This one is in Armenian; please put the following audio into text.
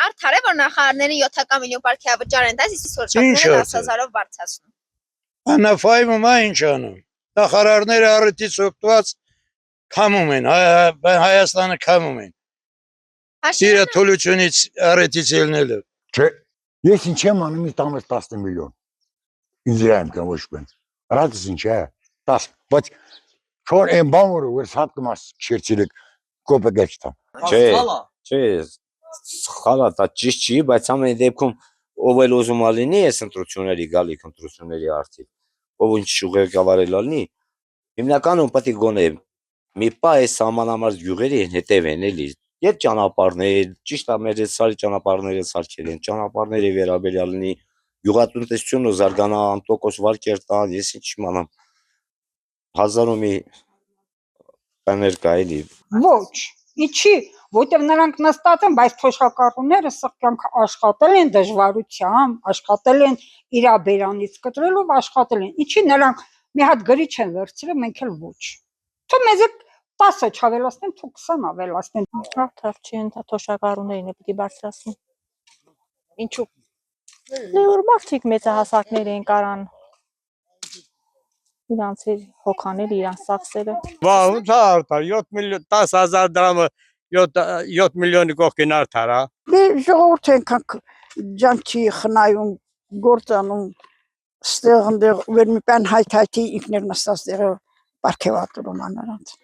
Արդար է, որ նախարարները 7 միլիոն պարգևավճար են տալիս, իսկ սոցիալները 10,000-ով բարձրացնում։ Անաֆայում ինչ անում։ Նախարարները առիթից օգտված քամում են, Հայաստանը քամում են։ Իր թուլությունից առիթից ելնելով։ Չէ, ես ինչ եմ անում, ինձ տանես 10 միլիոն։ Ինձ եմ կամ ոչ բան։ Ռադս ինչ է, 10, բայց չոր են բան որ հատկամաս չերցիլեք կոպեկ չտամ։ Չէ, սխալ է, դա ճիշտ չի, բայց ամեն դեպքում ով էլ ուզում ա լինի այս ընտրությունների գալիք ընտրությունների արդիվ, ով ինչ ղեկավարել ալնի, հիմնականում պետք է գոնե մի պա այս սահմանամարզ գյուղերի հետև են էլի, երբ ճանապարհներ, ճիշտ է մեր այս սարի ճանապարհները սարքել են, ճանապարհների վերաբերյալ լինի, գյուղատնտեսությունը զարգանա, անտոկոս վարկեր տան, ես ինչ իմանամ, հազար ու մի բաներ կա էլի։ Ոչ, ինչի, որտեղ նրանք նստած են, բայց թոշակառուները սղյանք աշխատել են դժվարությամբ, աշխատել են իրաբերանից կտրելով, աշխատել են, ինչի նրանք մի հատ գրիչ են վերցրել, մենք էլ ոչ։ Թող մեզ 10 չավելացնեն, թող 20 ավելացնեն։ Արդար չի, թոշակառուներին է պիտի բարձրացնի։ Ինչու՞։ Որ մարդիկ մեծահասակներ են կարան իրանց հոգաները, իրանց ծախսերը։ Բա ո՞նց է արդար, 10,000 դրամը 7 միլիոնի կողքին արդար, հա։ Դե ժողովուրդ ենքան ջանքի խնայում, գործանում, ստեղ ընդեղ վեր մի պան հայթայթի ինքներ նստած դեղը պարգևատրում անարանց։